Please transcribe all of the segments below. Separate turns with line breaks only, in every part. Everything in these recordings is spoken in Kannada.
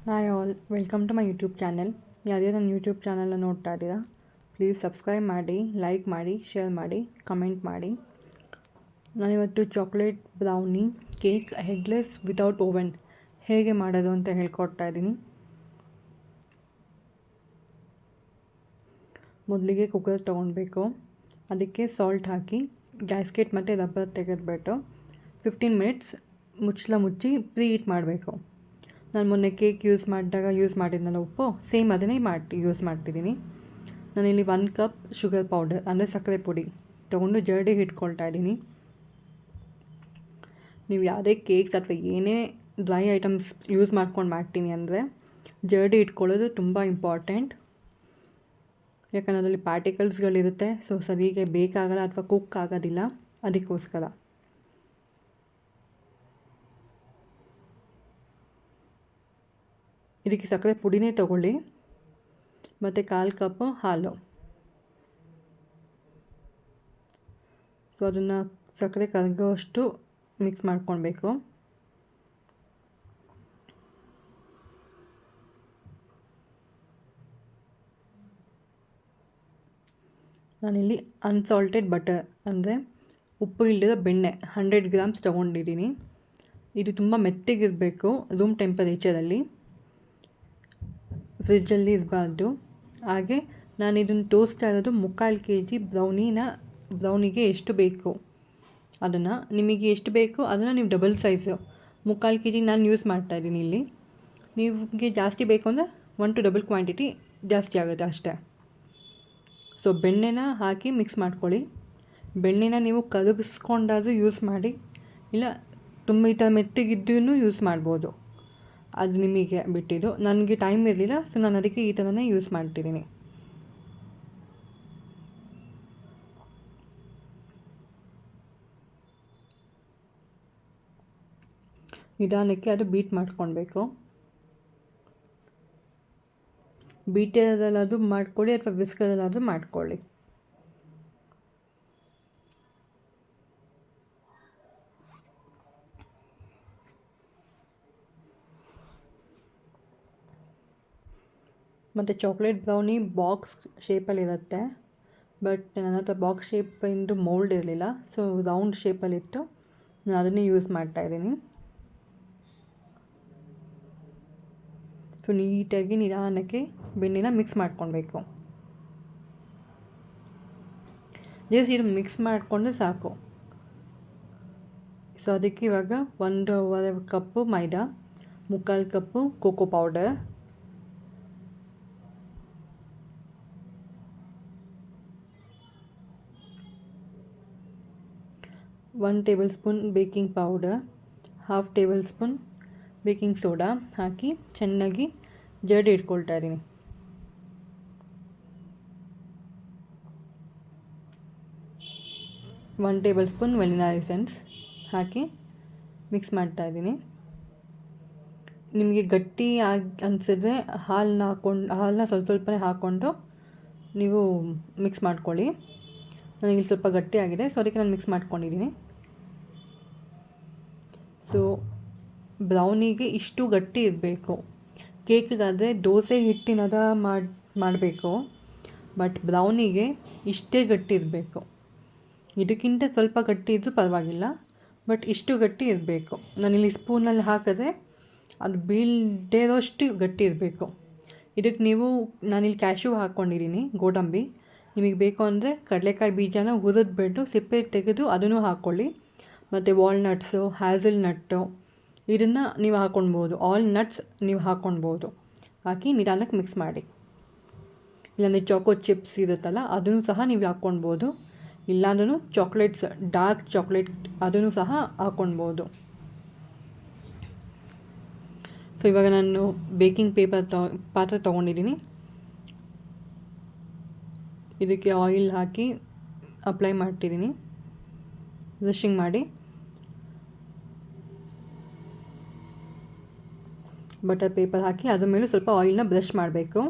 Hi all, welcome to my YouTube channel. ಯಾವುದೇ ನನ್ನ ಯೂಟ್ಯೂಬ್ ಚಾನಲ್ನ ನೋಡ್ತಾ ಇದ್ದೀರಾ, ಪ್ಲೀಸ್ ಸಬ್ಸ್ಕ್ರೈಬ್ ಮಾಡಿ, ಲೈಕ್ ಮಾಡಿ, ಶೇರ್ ಮಾಡಿ, ಕಮೆಂಟ್ ಮಾಡಿ. ನಾನಿವತ್ತು chocolate brownie cake eggless without oven ಹೇಗೆ ಮಾಡೋದು ಅಂತ ಹೇಳ್ಕೊಡ್ತಾ ಇದ್ದೀನಿ. ಮೊದಲಿಗೆ ಕುಕ್ಕರ್ ತೊಗೊಳ್ಬೇಕು. ಅದಕ್ಕೆ ಸಾಲ್ಟ್ ಹಾಕಿ ಗ್ಯಾಸ್ಕೆಟ್ ಮತ್ತು ರಬ್ಬರ್ ತೆಗೆದುಬಿಟ್ಟು 15 ಮಿನಿಟ್ಸ್ ಮುಚ್ಚಿ ಪ್ರೀ ಹೀಟ್ ಮಾಡಬೇಕು. ನಾನು ಮೊನ್ನೆ ಕೇಕ್ ಯೂಸ್ ಮಾಡಿದ್ನಲ್ಲ ಉಪ್ಪು, ಸೇಮ್ ಅದನ್ನೇ ಯೂಸ್ ಮಾಡ್ತಿದ್ದೀನಿ. ನಾನಿಲ್ಲಿ 1 ಕಪ್ ಶುಗರ್ ಪೌಡರ್ ಅಂದರೆ ಸಕ್ಕರೆ ಪುಡಿ ತೊಗೊಂಡು ಜರಡಿ ಇಟ್ಕೊಳ್ತಾ ಇದ್ದೀನಿ. ನೀವು ಯಾವುದೇ ಕೇಕ್ಸ್ ಅಥವಾ ಏನೇ ಡ್ರೈ ಐಟಮ್ಸ್ ಯೂಸ್ ಮಾಡ್ತೀನಿ ಅಂದರೆ ಜರಡಿ ಇಟ್ಕೊಳ್ಳೋದು ತುಂಬ ಇಂಪಾರ್ಟೆಂಟ್. ಯಾಕಂದರೆ ಅದರಲ್ಲಿ ಪಾರ್ಟಿಕಲ್ಸ್ಗಳಿರುತ್ತೆ, ಸೊ ಸರಿಗೆ ಬೇಕಾಗಲ್ಲ ಅಥವಾ ಕುಕ್ ಆಗೋದಿಲ್ಲ. ಅದಕ್ಕೋಸ್ಕರ ಇದಕ್ಕೆ ಸಕ್ಕರೆ ಪುಡಿನೇ ತೊಗೊಳ್ಳಿ ಮತ್ತು 1/4 ಕಪ್ ಹಾಲು. ಸೊ ಅದನ್ನು ಸಕ್ಕರೆ ಕರಗೋಷ್ಟು ಮಿಕ್ಸ್ ಮಾಡ್ಕೊಳ್ಬೇಕು. ನಾನಿಲ್ಲಿ ಅನ್ಸಾಲ್ಟೆಡ್ ಬಟರ್ ಅಂದರೆ ಉಪ್ಪು ಇಲ್ಲದ ಬೆಣ್ಣೆ 100 ಗ್ರಾಮ್ಸ್ ತೊಗೊಂಡಿದ್ದೀನಿ. ಇದು ತುಂಬ ಮೆತ್ತಗಿರಬೇಕು, ರೂಮ್ ಟೆಂಪರೇಚರಲ್ಲಿ, ಫ್ರಿಜ್ಜಲ್ಲಿ ಇರಬಾರ್ದು. ಹಾಗೆ ನಾನು ಇದನ್ನು ತೋರಿಸ್ತಾ ಇರೋದು 3/4 kg ಬ್ರೌನಿಗೆ ಎಷ್ಟು ಬೇಕು ಅದನ್ನು, ನಿಮಗೆ ಎಷ್ಟು ಬೇಕು ಅದನ್ನು ನೀವು ಡಬಲ್ ಸೈಜು 3/4 kg ನಾನು ಯೂಸ್ ಮಾಡ್ತಾಯಿದ್ದೀನಿ. ಇಲ್ಲಿ ನಿಮಗೆ ಜಾಸ್ತಿ ಬೇಕು ಅಂದರೆ 1 to ಡಬಲ್ ಕ್ವಾಂಟಿಟಿ ಜಾಸ್ತಿ ಆಗುತ್ತೆ ಅಷ್ಟೇ. ಸೊ ಬೆಣ್ಣೆನ ಹಾಕಿ ಮಿಕ್ಸ್ ಮಾಡ್ಕೊಳ್ಳಿ. ಬೆಣ್ಣೆನ ನೀವು ಕರಗಿಸ್ಕೊಂಡಾದರೂ ಯೂಸ್ ಮಾಡಿ, ಇಲ್ಲ ತುಂಬ ಈ ಥರ ಮೆತ್ತಗಿದ್ದೂ ಯೂಸ್ ಮಾಡ್ಬೋದು, ಅದು ನಿಮಗೆ ಬಿಟ್ಟಿದ್ದು. ನನಗೆ ಟೈಮ್ ಇರಲಿಲ್ಲ, ಸೊ ನಾನು ಅದಕ್ಕೆ ಈ ಥರನೇ ಯೂಸ್ ಮಾಡ್ತಿದ್ದೀನಿ. ನಿಧಾನಕ್ಕೆ ಅದು ಬೀಟ್ ಮಾಡ್ಕೊಳ್ಬೇಕು. ಬೀಟರಲ್ಲಾದರೂ ಮಾಡ್ಕೊಳ್ಳಿ ಅಥವಾ ವಿಸ್ಕರಲ್ಲಾದರೂ ಮಾಡ್ಕೊಳ್ಳಿ. ಮತ್ತು ಚಾಕ್ಲೇಟ್ ಬ್ರೌನಿ ಬಾಕ್ಸ್ ಶೇಪಲ್ಲಿರುತ್ತೆ, ಬಟ್ ನನ್ನ ಹತ್ರ ಬಾಕ್ಸ್ ಶೇಪಿಂದು ಮೋಲ್ಡ್ ಇರಲಿಲ್ಲ, ಸೊ ರೌಂಡ್ ಶೇಪಲ್ಲಿತ್ತು. ನಾನು ಅದನ್ನೇ ಯೂಸ್ ಮಾಡ್ತಾಯಿದ್ದೀನಿ. ಸೊ ನೀಟಾಗಿ ನಿಧಾನಕ್ಕೆ ಬೆಣ್ಣೆನ ಮಿಕ್ಸ್ ಮಾಡ್ಕೊಳ್ಬೇಕು. ಜಸ್ಟ್ ಇದು ಮಿಕ್ಸ್ ಮಾಡಿಕೊಂಡ್ರೆ ಸಾಕು. ಸೊ ಅದಕ್ಕೆ ಇವಾಗ 1.5 cup maida, 3/4 cup cocoa powder, 1 tablespoon baking powder, 1/2 tablespoon baking soda ಹಾಕಿ ಚೆನ್ನಾಗಿ ಜರಡಿ ಇಟ್ಕೊಳ್ತಾ ಇದ್ದೀನಿ. One tablespoon vanilla essence ಹಾಕಿ ಮಿಕ್ಸ್ ಮಾಡ್ತಾಯಿದ್ದೀನಿ. ನಿಮಗೆ ಗಟ್ಟಿ ಅನಿಸಿದ್ರೆ ಹಾಲನ್ನ ಸ್ವಲ್ಪನೇ ಹಾಕ್ಕೊಂಡು ನೀವು ಮಿಕ್ಸ್ ಮಾಡ್ಕೊಳ್ಳಿ. ನನಗೆ ಸ್ವಲ್ಪ ಗಟ್ಟಿಯಾಗಿದೆ, ಸೊ ಅದಕ್ಕೆ ನಾನು ಮಿಕ್ಸ್ ಮಾಡ್ಕೊಂಡಿದ್ದೀನಿ. ಸೊ ಬ್ರೌನಿಗೆ ಇಷ್ಟು ಗಟ್ಟಿ ಇರಬೇಕು. ಕೇಕಿಗಾದರೆ ದೋಸೆ ಹಿಟ್ಟಿನದ ಮಾಡಬೇಕು, ಬಟ್ ಬ್ರೌನಿಗೆ ಇಷ್ಟೇ ಗಟ್ಟಿ ಇರಬೇಕು. ಇದಕ್ಕಿಂತ ಸ್ವಲ್ಪ ಗಟ್ಟಿ ಇದ್ದರೂ ಪರವಾಗಿಲ್ಲ, ಬಟ್ ಇಷ್ಟು ಗಟ್ಟಿ ಇರಬೇಕು. ನಾನಿಲ್ಲಿ ಸ್ಪೂನಲ್ಲಿ ಹಾಕಿದ್ರೆ ಅದು ಬೀಳದೇ ಇರೋಷ್ಟು ಗಟ್ಟಿ ಇರಬೇಕು. ಇದಕ್ಕೆ ನಾನಿಲ್ಲಿ ಕ್ಯಾಶ್ಯೂ ಹಾಕ್ಕೊಂಡಿದ್ದೀನಿ, ಗೋಡಂಬಿ. ನಿಮಗೆ ಬೇಕು ಅಂದರೆ ಕಡಲೆಕಾಯಿ ಬೀಜನ ಹುರಿದ್ಬಿಟ್ಟು ಸಿಪ್ಪೆ ತೆಗೆದು ಅದನ್ನು ಹಾಕ್ಕೊಳ್ಳಿ. ಮತ್ತು ವಾಲ್ನಟ್ಸು, ಹ್ಯಾಸಲ್ ನಟ್ಟು ಇದನ್ನು ನೀವು ಹಾಕ್ಕೊಳ್ಬೋದು. ಆಲ್ ನಟ್ಸ್ ನೀವು ಹಾಕ್ಕೊಳ್ಬೋದು. ಹಾಕಿ ನಿಧಾನಕ್ಕೆ ಮಿಕ್ಸ್ ಮಾಡಿ. ಇಲ್ಲಾಂದರೆ ಚಾಕೋ ಚಿಪ್ಸ್ ಇರುತ್ತಲ್ಲ ಅದನ್ನು ಸಹ ನೀವು ಹಾಕ್ಕೊಳ್ಬೋದು. ಇಲ್ಲಾಂದ್ರೂ ಚಾಕ್ಲೇಟ್ಸ್, ಡಾರ್ಕ್ ಚಾಕ್ಲೇಟ್ ಅದನ್ನು ಸಹ ಹಾಕ್ಕೊಳ್ಬೋದು. ಸೊ ಇವಾಗ ನಾನು ಬೇಕಿಂಗ್ ಪಾತ್ರೆ ತೊಗೊಂಡಿದ್ದೀನಿ. ಇದಕ್ಕೆ ಆಯಿಲ್ ಹಾಕಿ ಅಪ್ಲೈ ಮಾಡ್ತಿದ್ದೀನಿ, ಬ್ರಷಿಂಗ್ ಮಾಡಿ. ಬಟರ್ ಪೇಪರ್ ಹಾಕಿ ಅದ್ರ ಮೇಲೂ ಸ್ವಲ್ಪ ಆಯಿಲ್ನ ಬ್ರಷ್ ಮಾಡಬೇಕು.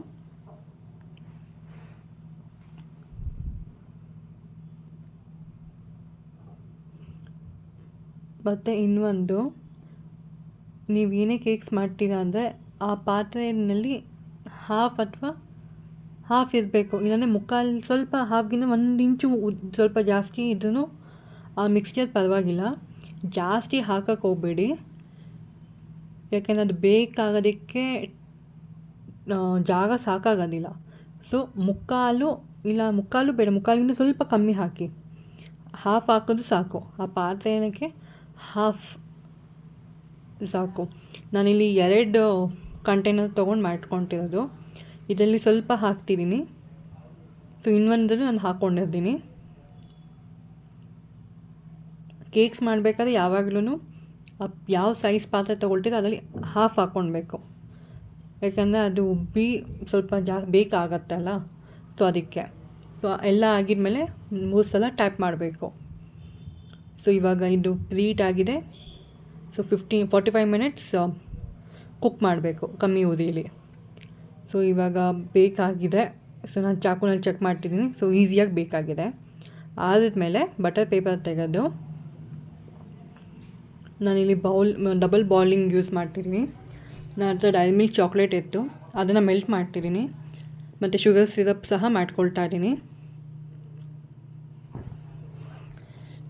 ಮತ್ತು ಇನ್ನೊಂದು, ನೀವು ಏನೇ ಕೇಕ್ಸ್ ಮಾಡ್ತೀರಾ ಅಂದರೆ ಆ ಪಾತ್ರೆಯಲ್ಲಿ ಹಾಫ್ ಅಥವಾ ಹಾಫ್ ಇರಬೇಕು, ಇಲ್ಲಾಂದರೆ ಮುಕ್ಕಾಲು, ಸ್ವಲ್ಪ ಹಾಫ್ಗಿಂತ 1 ಇಂಚು ಸ್ವಲ್ಪ ಜಾಸ್ತಿ ಇದ್ರೂ ಆ ಮಿಕ್ಸ್ಚರ್ ಪರವಾಗಿಲ್ಲ. ಜಾಸ್ತಿ ಹಾಕಕ್ಕೆ ಹೋಗಬೇಡಿ, ಯಾಕೆಂದರೆ ಅದು ಬೇಕಾಗೋದಕ್ಕೆ ಜಾಗ ಸಾಕಾಗೋದಿಲ್ಲ. ಸೊ ಮುಕ್ಕಾಲು ಬೇಡ, ಮುಕ್ಕಾಲಿಂದ ಸ್ವಲ್ಪ ಕಮ್ಮಿ ಹಾಕಿ, ಹಾಫ್ ಹಾಕೋದು ಸಾಕು. ಆ ಪಾತ್ರೆಗೆ ಹಾಫ್ ಸಾಕು. ನಾನಿಲ್ಲಿ 2 ಕಂಟೈನರ್ ತೊಗೊಂಡು ಮಾಡ್ಕೊತಿರೋದು. ಇದರಲ್ಲಿ ಸ್ವಲ್ಪ ಹಾಕ್ತಿದ್ದೀನಿ, ಸೊ ಇನ್ನೊಂದನ್ನು ನಾನು ಹಾಕ್ಕೊಂಡಿರ್ತೀನಿ. ಕೇಕ್ಸ್ ಮಾಡಬೇಕಾದ್ರೆ ಯಾವಾಗಲೂ ಯಾವ ಸೈಜ್ ಪಾತ್ರೆ ತೊಗೊಳ್ತೀರೋ ಅದರಲ್ಲಿ ಹಾಫ್ ಹಾಕ್ಕೊಳ್ಬೇಕು, ಯಾಕಂದರೆ ಅದು ಉಬ್ಬಿ ಸ್ವಲ್ಪ ಜಾಸ್ತಿ ಬೇಕಾಗತ್ತಲ್ಲ, ಸೊ ಅದಕ್ಕೆ. ಸೊ ಎಲ್ಲ ಆಗಿದ್ಮೇಲೆ 3 ಸಲ ಟ್ಯಾಪ್ ಮಾಡಬೇಕು. ಸೊ ಇವಾಗ ಇದು ಪ್ರೀಟ್ ಆಗಿದೆ. ಸೊ 45 ಮಿನಿಟ್ಸ್ ಕುಕ್ ಮಾಡಬೇಕು ಕಮ್ಮಿ ಉರಿಯಲ್ಲಿ. ಸೊ ಇವಾಗ ಬೇಕಾಗಿದೆ. ಸೊ ನಾನು ಚಾಕುನಲ್ಲಿ ಚೆಕ್ ಮಾಡ್ತಿದ್ದೀನಿ. ಸೊ ಈಸಿಯಾಗಿ ಬೇಕಾಗಿದೆ. ಆದಮೇಲೆ ಬಟರ್ ಪೇಪರ್ ತೆಗೆದು ನಾನಿಲ್ಲಿ ಡಬಲ್ ಬಾಯ್ಲಿಂಗ್ ಯೂಸ್ ಮಾಡ್ತಿದ್ದೀನಿ. ನನ್ನ ಹತ್ರ ಡೈರಿ ಮಿಲ್ಕ್ ಚಾಕ್ಲೇಟ್ ಇತ್ತು, ಅದನ್ನು ಮೆಲ್ಟ್ ಮಾಡ್ತಿದ್ದೀನಿ. ಮತ್ತು ಶುಗರ್ ಸಿರಪ್ ಸಹ ಮಾಡ್ಕೊಳ್ತಾ ಇದ್ದೀನಿ.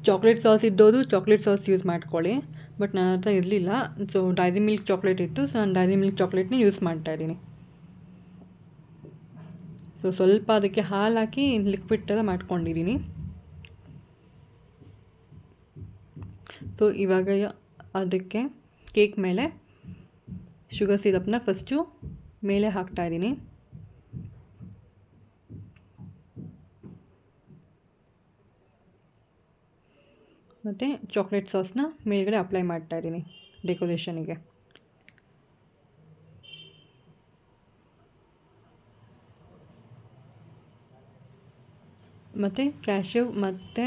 ಚಾಕ್ಲೇಟ್ ಸಾಸ್ ಇದ್ದೋದು ಚಾಕ್ಲೇಟ್ ಸಾಸ್ ಯೂಸ್ ಮಾಡ್ಕೊಳ್ಳಿ, ಬಟ್ ನನ್ನ ಹತ್ರ ಇರಲಿಲ್ಲ. ಸೊ ಡೈರಿ ಮಿಲ್ಕ್ ಚಾಕ್ಲೇಟ್ ಇತ್ತು, ಸೊ ನಾನು ಡೈರಿ ಮಿಲ್ಕ್ ಚಾಕ್ಲೇಟ್ನ ಯೂಸ್ ಮಾಡ್ತಾಯಿದ್ದೀನಿ. ಸೊ ಸ್ವಲ್ಪ ಅದಕ್ಕೆ ಹಾಲು ಹಾಕಿ ಲಿಕ್ವಿಡ್ ಥರ ಮಾಡ್ಕೊಂಡಿದ್ದೀನಿ. ಸೊ ಇವಾಗ ಅದಕ್ಕೆ ಕೇಕ್ ಮೇಲೆ ಶುಗರ್ ಸಿರಪ್ನ ಫಸ್ಟು ಮೇಲೆ ಹಾಕ್ತಾಯಿದ್ದೀನಿ. ಮತ್ತು ಚಾಕ್ಲೇಟ್ ಸಾಸ್ನ ಮೇಲ್ಗಡೆ ಅಪ್ಲೈ ಮಾಡ್ತಾಯಿದ್ದೀನಿ ಡೆಕೋರೇಷನಿಗೆ. ಮತ್ತು ಕ್ಯಾಶ್ಯೂ ಮತ್ತು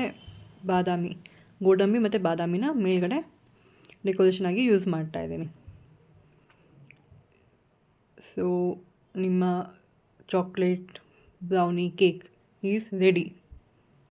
ಗೋಡಂಬಿ ಮತ್ತು ಬಾದಾಮಿನ ಮೇಲ್ಗಡೆ ಡೆಕೋರೇಷನ್ ಆಗಿ ಯೂಸ್ ಮಾಡ್ತಾಯಿದ್ದೀನಿ. ಸೊ ನಿಮ್ಮ chocolate brownie cake is ready.